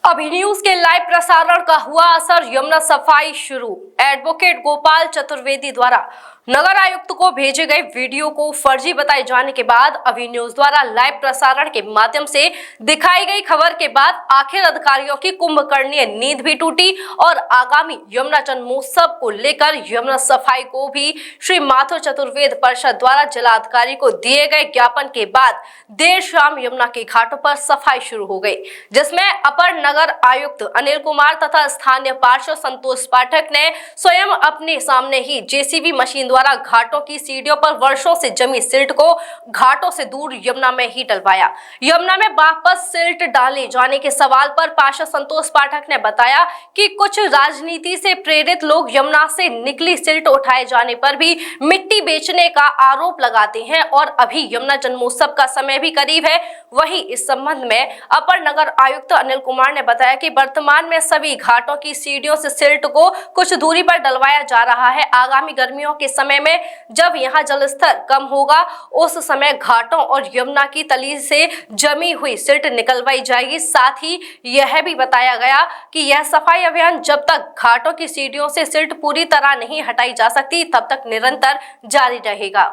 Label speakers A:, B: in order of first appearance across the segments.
A: अभी न्यूज के लाइव प्रसारण का हुआ असर, यमुना सफाई शुरू। एडवोकेट गोपाल चतुर्वेदी द्वारा नगर आयुक्त को भेजे गए वीडियो को फर्जी बताए जाने के बाद अभी न्यूज द्वारा लाइव प्रसारण के माध्यम से दिखाई गई खबर के बाद आखिर अधिकारियों की कुंभकर्णीय नींद भी टूटी और आगामी यमुना जन्मोत्सव को लेकर यमुना सफाई को भी श्री माथुर चतुर्वेद परिषद द्वारा जिलाधिकारी को दिए गए ज्ञापन के बाद देर शाम यमुना के घाटों पर सफाई शुरू हो गई, जिसमें अपर नगर आयुक्त अनिल कुमार तथा स्थानीय पार्षद संतोष पाठक ने स्वयं अपने सामने ही जेसीबी मशीन द्वारा घाटों की सीढ़ियों पर वर्षों से जमी सिल्ट को घाटों से दूर यमुना में ही डलवाया। यमुना में वापस सिल्ट डाले जाने के सवाल पर पार्षद संतोष पाठक ने बताया कि कुछ राजनीति से प्रेरित लोग यमुना से निकली सिल्ट उठाए जाने पर भी मिट्टी बेचने का आरोप लगाते हैं और अभी यमुना जन्मोत्सव का समय भी करीब है। वहीं इस संबंध में अपर नगर आयुक्त अनिल कुमार ने बताया कि वर्तमान में सभी घाटों की सीढ़ियों से सिल्ट को कुछ दूरी पर डलवाया जा रहा है। आगामी गर्मियों के समय में जब यहाँ जलस्तर कम होगा उस समय घाटों और यमुना की तली से जमी हुई सिल्ट निकलवाई जाएगी। साथ ही यह भी बताया गया कि यह सफाई अभियान जब तक घाटों की सीढ़ियों से सिल्ट पूरी तरह नहीं हटाई जा सकती तब तक निरंतर जारी रहेगा।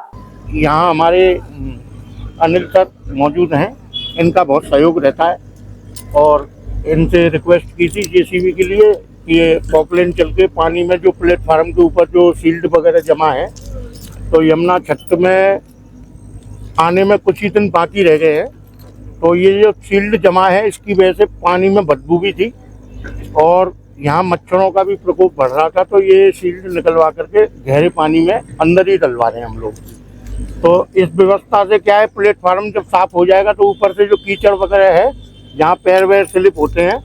B: यहाँ हमारे अनिल सर मौजूद हैं, इनका बहुत सहयोग रहता है और इनसे रिक्वेस्ट की थी जेसीबी के लिए कि ये पॉपलेन चल के पानी में जो प्लेटफार्म के ऊपर जो सील्ड वगैरह जमा है तो यमुना छत में आने में कुछ ही दिन बाकी रह गए हैं, तो ये जो सील्ड जमा है इसकी वजह से पानी में बदबू भी थी और यहाँ मच्छरों का भी प्रकोप बढ़ रहा था, तो ये सील्ड निकलवा करके गहरे पानी में अंदर ही डलवा रहे हैं हम लोग। तो इस व्यवस्था से क्या है, प्लेटफार्म जब साफ हो जाएगा तो ऊपर से जो कीचड़ वगैरह है जहाँ पैर वैर स्लिप होते हैं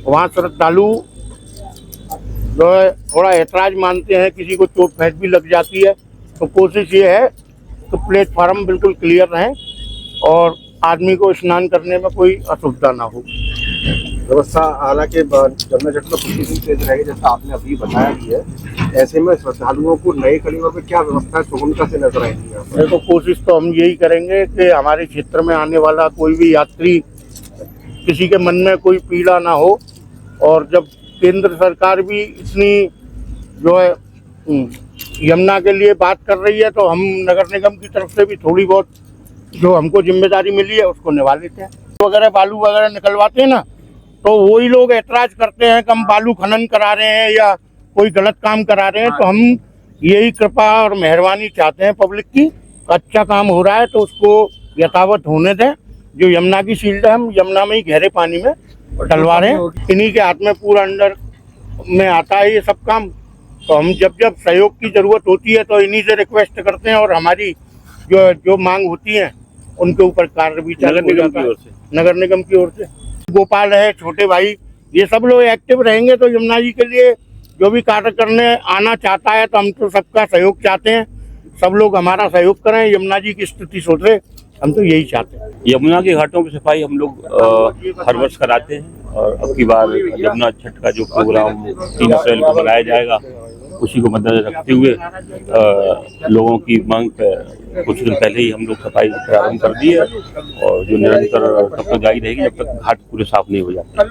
B: वहाँ श्रद्धालु जो है थोड़ा ऐतराज मानते हैं, किसी को चोट फेंट भी लग जाती है, तो कोशिश ये है तो प्लेटफार्म बिल्कुल क्लियर रहें और आदमी को स्नान करने में कोई असुविधा ना हो।
C: व्यवस्था हालांकि जमुना छठ में कुछ भी तेज रहेगी जैसा आपने अभी बताया भी है, ऐसे में श्रद्धालुओं को नए कलियों में क्या व्यवस्था सुगमता से नजर आएगी?
B: तो कोशिश तो हम यही करेंगे कि हमारे क्षेत्र में आने वाला कोई भी यात्री किसी के मन में कोई पीड़ा ना हो, और जब केंद्र सरकार भी इतनी जो है यमुना के लिए बात कर रही है तो हम नगर निगम की तरफ से भी थोड़ी बहुत जो हमको जिम्मेदारी मिली है उसको निभा लेते हैं। वगैरह बालू वगैरह निकलवाते हैं ना, तो वही लोग ऐतराज करते हैं कि हम बालू खनन करा रहे हैं या कोई गलत काम करा रहे हैं, तो हम यही कृपा और मेहरबानी चाहते हैं पब्लिक की। अच्छा काम हो रहा है तो उसको यथावत होने दें। जो यमुना की सील्ड है हम यमुना में ही गहरे पानी में डलवा रहे हैं, इन्हीं के हाथ में पूरा अंडर में आता है ये सब काम। तो हम जब जब सहयोग की जरूरत होती है तो इन्हीं से रिक्वेस्ट करते हैं और हमारी जो मांग होती है उनके ऊपर कार्य भी नगर निगम की ओर से गोपाल है, छोटे भाई, ये सब लोग एक्टिव रहेंगे तो यमुना जी के लिए जो भी कार्य करने आना चाहता है तो हम तो सबका सहयोग चाहते हैं, सब लोग हमारा सहयोग करें, यमुना जी की स्थिति सुधरे, हम तो यही चाहते हैं।
D: यमुना के घाटों की सफाई हम लोग हर वर्ष कराते हैं और अब की बार यमुना छठ का जो प्रोग्राम 3 अप्रैल को मनाया जाएगा उसी को मद्देनजर रखते हुए लोगों की मांग पर कुछ दिन पहले ही हम लोग सफाई प्रारंभ कर दी है और जो निरंतर तब तक जारी रहेगी जब तक घाट पूरे साफ नहीं हो जाते।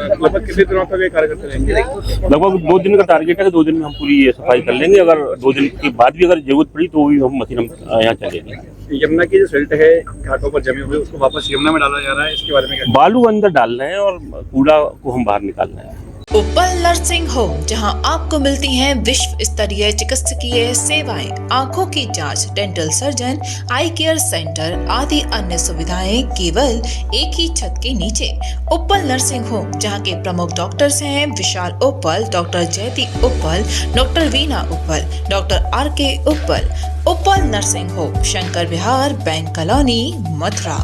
C: लगभग कितने दिनों तक ये कार्य करते रहेंगे?
D: लगभग 2 दिन का टारगेट है, 2 दिन में हम पूरी ये सफाई कर लेंगे। अगर 2 दिन के बाद भी अगर जरूरत पड़ी तो भी हम मशीन यहाँ चलेंगे।
C: यमुना की जो सिल्ट है घाटों पर जमी हुई उसको वापस यमुना में डाला जा रहा है, इसके बारे में क्या?
D: बालू अंदर डाल रहे हैं और कूड़ा को हम बाहर निकाल रहे हैं।
E: उपल नर्सिंग होम, जहां आपको मिलती हैं विश्व स्तरीय चिकित्सकीय सेवाएं, आंखों की जांच, डेंटल सर्जन, आई केयर सेंटर आदि अन्य सुविधाएं केवल एक ही छत के नीचे। उपल नर्सिंग होम, जहां के प्रमुख डॉक्टर्स हैं विशाल उपल, डॉक्टर जयती उपल, डॉक्टर वीना उपल, डॉक्टर RK उपल। उपल नर्सिंग होम, शंकर विहार, बैंक कॉलोनी, मथुरा।